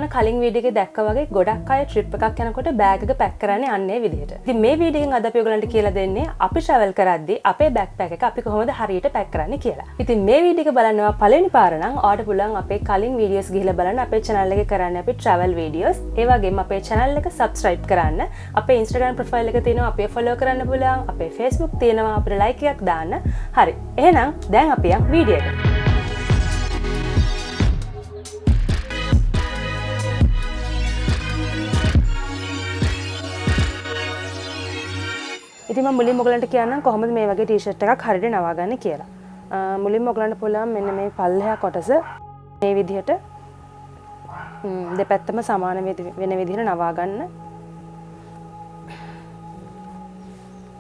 ඔන්න කලින් වීඩියෝ එකේ දැක්කා වගේ ගොඩක් අය ට්‍රිප් එකක් යනකොට බෑග් එක පැක් කරන්නේ අන්නේ විදිහට. ඉතින් මේ වීඩියෝ එකෙන් අද අපි ඔයගලන්ට කියලා දෙන්නේ අපි travel කරද්දී අපේ බෑග්පැක් එක අපි කොහොමද හරියට පැක් කරන්නේ කියලා. ඉතින් මේ වීඩියෝ එක බලනවා පළවෙනි පාර නම් ඔයාලට පුළුවන් අපේ කලින් වීඩියෝස් ගිහිල්ලා බලන්න. අපේ channel එකේ කරන්නේ අපි travel videos. ඒ වගේම අපේ channel එක subscribe කරන්න. අපේ Instagram profile එක තියෙනවා අපේ follow කරන්න පුළුවන්. අපේ Facebook තියෙනවා අපිට like එකක් දාන්න. හරි. එහෙනම් දැන් අපි යමු වීඩියෝ එකට. ඉතින් මම මුලින්ම ඔයගලන්ට කියන්නම් කොහොමද මේ වගේ ටී-ෂර්ට් එකක් හරියට නවාගන්නේ කියලා. මුලින්ම ඔයගලන්ට පුළුවන් මෙන්න මේ පල්ලෙහා කොටස මේ විදිහට දෙපැත්තම සමාන වෙන විදිහට නවා ගන්න.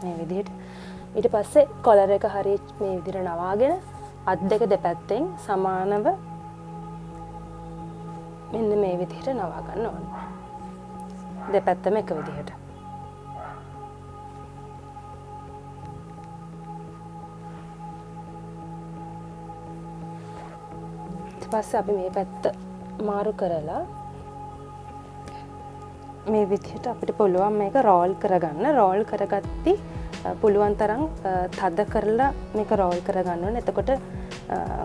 මේ විදිහට. ඊට පස්සේ කොලර් එක හරියට මේ විදිහට නවාගෙන අත් දෙක දෙපැත්තෙන් සමානව මෙන්න මේ විදිහට නවා ගන්න ඕනේ. දෙපැත්තම එක විදිහට. පස්සේ අපි මේ පැත්ත මාරු කරලා මේ විදිහට අපිට පුළුවන් මේක රෝල් කරගන්න. රෝල් කරගත්ති පුළුවන් තරම් තද කරලා මේක රෝල් කරගන්න ඕනේ. එතකොට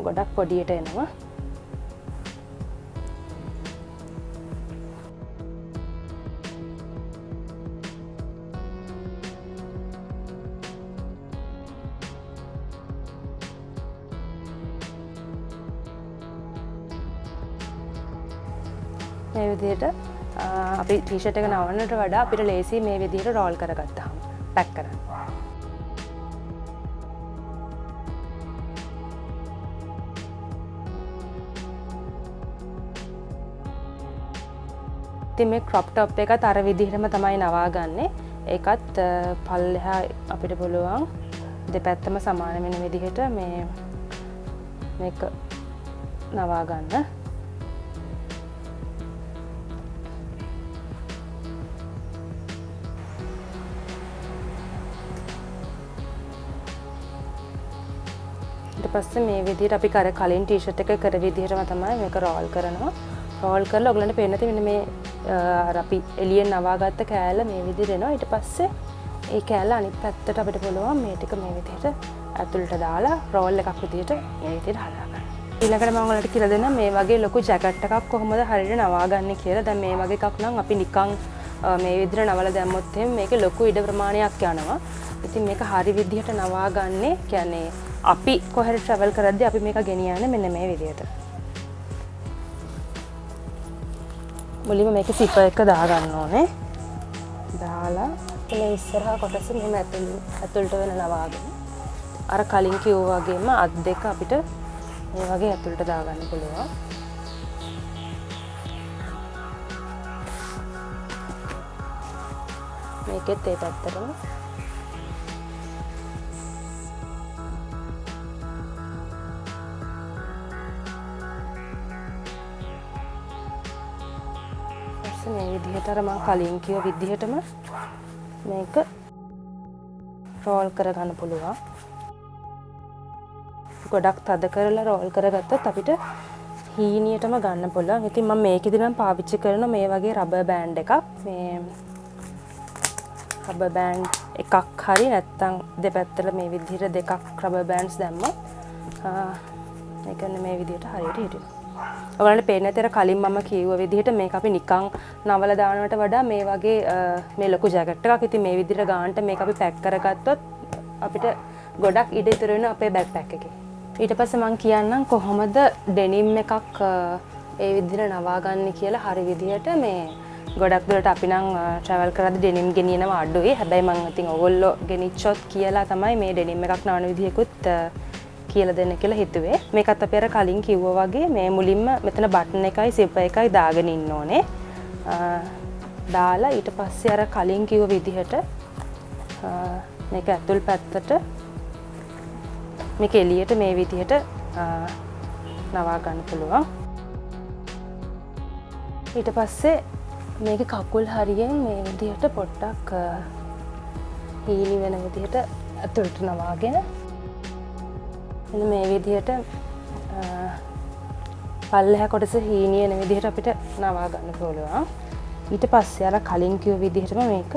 ගොඩක් පොඩියට එනවා. මේ විදිහට අපි ටී-ෂර්ට් එක නවන්නට වඩා අපිට ලේසි මේ විදිහට රෝල් කරගත්තාම පැක් කරන්න. ඉතින් මේ ක්‍රොප් টොප් එකත් අර විදිහටම තමයි නවාගන්නේ. ඒකත් පල්ලෙහා අපිට පුළුවන් දෙපැත්තම සමාන වෙන විදිහට මේක නවා ගන්න. ඊට පස්සේ මේ විදිහට අපි කලින් ටී-ෂර්ට් එක කර විදිහටම තමයි මේක රෝල් කරනවා. රෝල් කරලා ඔයගලන්ට පේන්න තියෙන්නේ මේ අපි එළියෙන් නවාගත්ත කෑල්ල මේ විදිහට එනවා. ඊට පස්සේ ඒ කෑල්ල අනිත් පැත්තට අපිට පුළුවන් මේ ටික මේ විදිහට ඇතුළට දාලා රෝල් එකක් විදිහට මේ විදිහට හදාගන්න. ඊළඟට මම ඔයාලට කියලා දෙන්නම් මේ වගේ ලොකු ජැකට් එකක් කොහොමද හරියට නවාගන්නේ කියලා. දැන් මේ වගේ එකක් නම් අපි නිකන් මේ විදිහට නවලා දැම්මොත් එහෙනම් මේකේ ලොකු ඉඩ ප්‍රමාණයක් යනවා. ඉතින් මේක හරි විදිහට නවාගන්නේ කියන්නේ අපි කොහෙද travel කරද්දී අපි මේක ගෙනියන්නේ මෙන්න මේ විදිහට. මුලින්ම මේකේ zipper එක දාගන්න ඕනේ. දාලා මේ ඉස්සරහා කොටස මෙහෙම ඇතුළට වෙන නවාගෙන අර කලින් කිව්වා වගේම අත් දෙක අපිට මේ වගේ ඇතුළට දාගන්න පුළුවන්. මේකෙත් ඒ පැත්තටම මේ විදිහට අර මම කලින් කිව්ව විදිහටම මේක රෝල් කරගන්න පුළුවන්. ගොඩක් තද කරලා රෝල් කරගත්තොත් අපිට හීනියටම ගන්න පුළුවන්. ඉතින් මම මේකෙදි නම් පාවිච්චි කරන මේ වගේ රබර් බෑන්ඩ් එකක්. මේ රබර් බෑන්ඩ් එකක් හරි නැත්නම් දෙපැත්තට මේ විදිහට දෙකක් රබර් බෑන්ඩ්ස් දැම්මොත් මේක මේ විදිහට හරියට හිටිනවා. ඔයාලට පේන්නේ නැති අර කලින් මම කිව්ව විදිහට මේක අපි නිකන් නවල දානවට වඩා මේ වගේ මේ ලොකු ජැකට් එකක්. ඉතින් මේ විදිහට ගානට මේක අපි පැක් කරගත්තොත් අපිට ගොඩක් ඉඩ ඉතුරු වෙනවා අපේ බෑග්පැක් එකේ. ඊට පස්සේ මම කියන්නම් කොහොමද ඩෙනිම් එකක් ඒ විදිහට නවාගන්නේ කියලා. හරි විදිහට මේ ගොඩක් දුරට අපි නම් travel කරද්දී ඩෙනිම් ගෙනියනවා අඩුයි. හැබැයි මම ඉතින් ඔයගොල්ලෝ ගෙනිච්චොත් කියලා තමයි මේ ඩෙනිම් එකක් නවන විදිහකුත් කියලා දෙන්න කියලා හිතුවේ. මේකත් අපි අර කලින් කිව්වා වගේ මේ මුලින්ම මෙතන බටන් එකයි zipper එකයි දාගෙන ඉන්න ඕනේ. දාලා ඊට පස්සේ අර කලින් කිව්ව විදිහට මේක ඇතුල් පැත්තට මේක එළියට මේ විදිහට නවා ගන්න පුළුවන්. ඊට පස්සේ මේක කකුල් හරියෙන් මේ විදිහට පොඩ්ඩක් හීනි වෙන විදිහට ඇතුළට නවාගෙන මේ විදිහට පල්ලෙහා කොටස හීනිය වෙන විදිහට අපිට නවා ගන්න පුළුවන්. ඊට පස්සේ අර කලින් කිව්ව විදිහටම මේක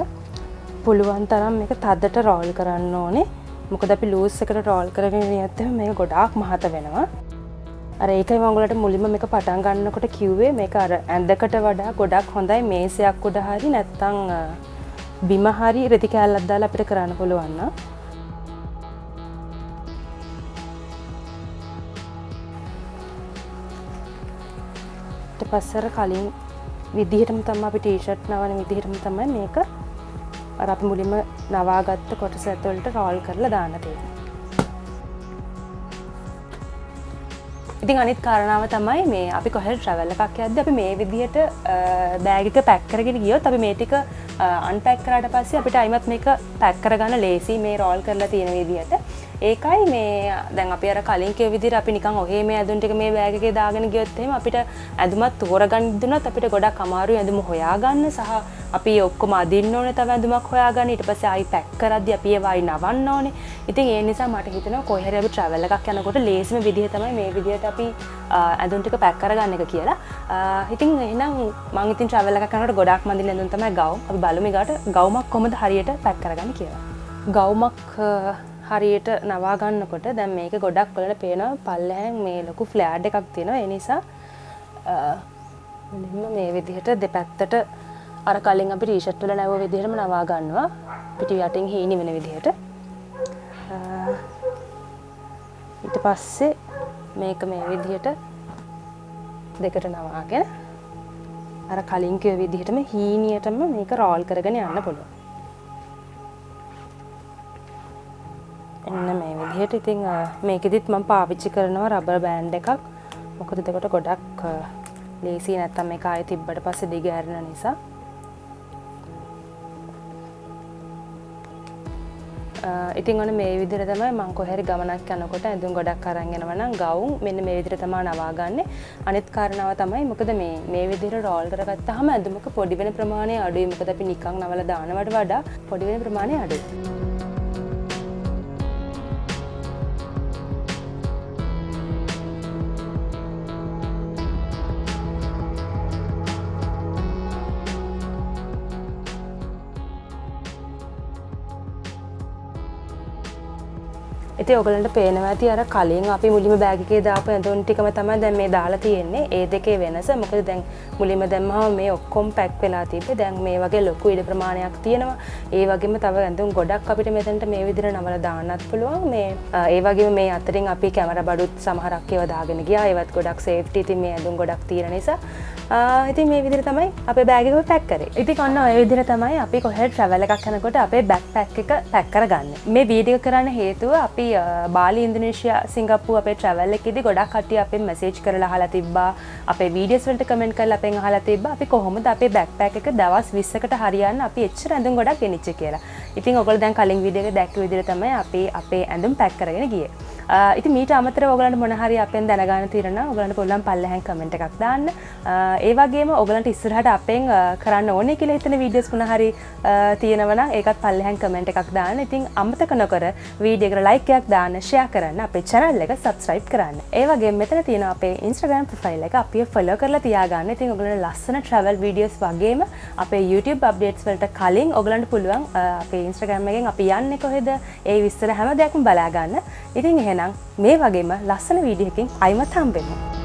පුළුවන් තරම් මේක තදට රෝල් කරන්න ඕනේ. මොකද අපි ලූස් එකට රෝල් කරගෙන ඉනියත් මේක ගොඩාක් මහත වෙනවා. අර ඒකයි මම ඔයගලට මුලින්ම මේක පටන් ගන්නකොට කිව්වේ මේක අර ඇඳකට වඩා ගොඩක් හොඳයි මේසයක් උඩ හරි නැත්නම් බිම හරි රෙදි කෑල්ලක් දාලා අපිට කරන්න පුළුවන් නම්. ඊට පස්සේ අර කලින් විදිහටම තමයි අපි ටී-ෂර්ට් නවන විදිහටම තමයි මේක අර අපි මුලින්ම නවාගත්ත කොටස ඇතුළට රෝල් කරලා දාන්න තියෙන්නේ. ඉතින් අනිත් කාරණාව තමයි මේ අපි කොහෙද ට්‍රැවල් එකක් යද්දී අපි මේ විදිහට බෑග් එක පැක් කරගෙන ගියොත් අපි මේ ටික අන්පැක් කරාට පස්සේ අපිට අයිමත් මේක පැක් කරගන්න ලේසි මේ රෝල් කරලා තියෙන විදිහට. ඒකයි මේ දැන් අපි අර කලින් කිව්ව විදිහට අපි නිකන් ඔහේ මේ ඇඳුම් ටික මේ බෑග් එකේ දාගෙන ගියොත් එහෙම අපිට ඇඳුමක් තෝරගන්න දුන්නොත් අපිට ගොඩක් අමාරුයි ඇඳුම හොයාගන්න සහ අපි ඔක්කොම අදින්න ඕනේ තව ඇඳුමක් හොයාගන්න ඊට පස්සේ ආයි පැක් කරද්දී අපි ඒව ආයි නවන්න ඕනේ. ඉතින් ඒ නිසා මට හිතෙනවා කොහේ හරි අපි ට්‍රැවල් එකක් යනකොට ලේසිම විදිහ තමයි මේ විදිහට අපි ඇඳුම් ටික පැක් කරගන්න එක කියලා. ඉතින් එහෙනම් මම ඉතින් ට්‍රැවල් එකක් යනකොට ගොඩාක් මන්දින ඇඳුම් තමයි ගවුම්. අපි බලමු ඊගාට ගවුමක් කොහොමද හරියට පැක් කරගන්න කියලා. ගවුමක් හරියට නවා ගන්නකොට දැන් මේක ගොඩක් වලට පේනවා පල්ලෙහෙන් මේ ලොකු ෆ්ලෑඩ් එකක් තියෙනවා. ඒ නිසා මුලින්ම මේ විදිහට දෙපැත්තට අර කලින් අපි ටී-ෂර්ට් වල නැවුව විදිහටම නවා ගන්නවා. පිටි යටින් හීනි වෙන විදිහට. ඊට පස්සේ මේක මේ විදිහට දෙකට නවාගෙන අර කලින් කිව්ව විදිහටම හීනියටම මේක රෝල් කරගෙන යන්න පුළුවන්. එන්න මේ විදිහට ඉතින් මේකෙදිත් මම පාවිච්චි කරනවා රබර් බෑන්ඩ් එකක්. මොකද එතකොට ගොඩක් ලේසි නැත්තම් මේක ආයෙ තිබ්බට පස්සේ දිග ඇරෙන නිසා. ඉතින් ඔන්න මේ විදිහට තමයි මම කොහේ හරි ගමනක් යනකොට ඇඳුම් ගොඩක් අරන් යනවා නම් ගවුම් මෙන්න මේ විදිහට තමයි නවාගන්නේ. අනිත් කාරණාව තමයි මොකද මේ විදිහට රෝල් කරගත්තාම ඇඳුමක පොඩි වෙන ප්‍රමාණය අඩුයි. මොකද අපි නිකන් නවලා දානවට වඩා පොඩි වෙන ප්‍රමාණය අඩුයි. ඉතින් ඔයගලන්ට පේනවා ඇති අර කලින් අපි මුලින්ම බෑග් එකේ දාපු ඇඳුම් ටිකම තමයි දැන් මේ දාලා තියෙන්නේ. ඒ දෙකේ වෙනස මොකද දැන් මුලින්ම දැම්මම මේ ඔක්කොම පැක් වෙලා තිබ්බේ. දැන් මේ වගේ ලොකු ඉඩ ප්‍රමාණයක් තියෙනවා. ඒ වගේම තව ඇඳුම් ගොඩක් අපිට මෙතනට මේ විදිහට නවලා දාන්නත් පුළුවන්. මේ ඒ වගේම මේ අතරින් අපි කැමරා බඩුත් සමහරක් ඒවා දාගෙන ගියා. ඒවත් ගොඩක් සේෆ්ටි. ඉතින් මේ ඇඳුම් ගොඩක් තියෙන නිසා ඉතින් මේ විදිහට තමයි අපේ බෑග් එක පැක් කරේ. ඉතින් ඔන්න ඔය විදිහට තමයි අපි කොහෙද ට්‍රැවල් එකක් යනකොට අපේ බෑග් පැක් එක පැක් කරගන්නේ. මේ වීඩියෝ කරන්න හේතුව අපි බාලි ඉන්දුනීසියා සිංගප්පූ අපේ ට්‍රැවල් එකේදී ගොඩක් කට්ටිය අපෙන් මැසේජ් කරලා අහලා තිබ්බා. අපේ වීඩියෝස් වලට කමෙන්ට් කරලා අපෙන් අහලා තිබ්බා අපි කොහොමද අපේ බෑග් පැක් එක දවස් 20කට හරියන්න අපි එච්චර ඇඳුම් ගොඩක් ගෙනිච්ච කියලා. ඉතින් ඔයගොල්ලෝ දැන් කලින් වීඩියෝ එක දැක්ක විදිහට තමයි අපි අපේ ඇඳුම් පැක් කරගෙන ගියේ. ඉතින් මීට අමතරව ඔයගලන්ට මොන හරි අපෙන් දැනගන්න තියෙනවා නම් ඔයගලන්ට පුළුවන් පල්ලෙහෙන් කමෙන්ට් එකක් දාන්න. ඒ වගේම ඔයගලන්ට ඉස්සරහට අපෙන් කරන්න ඕනේ කියලා හිතන වීඩියෝස් මොන හරි තියෙනවා නම් ඒකත් පල්ලෙහෙන් කමෙන්ට් එකක් දාන්න. ඉතින් අමතක නොකර වීඩියෝ එකට ලයික් එකක් දාන්න, ෂෙයා කරන්න, අපේ channel එක subscribe කරන්න. ඒ වගේම මෙතන තියෙනවා අපේ Instagram profile එක අපිව follow කරලා තියාගන්න. ඉතින් ඔයගලන්ට ලස්සන travel videos වගේම අපේ YouTube updates වලට කලින් ඔයගලන්ට පුළුවන් අපේ Instagram එකෙන් අපි යන්නේ කොහෙද ඒ විස්තර හැම දෙයක්ම බලා ගන්න. ඉතින් එහෙනම් මේ වගේම ලස්සන වීඩියෝ එකකින් අයිමත් හම්බෙමු.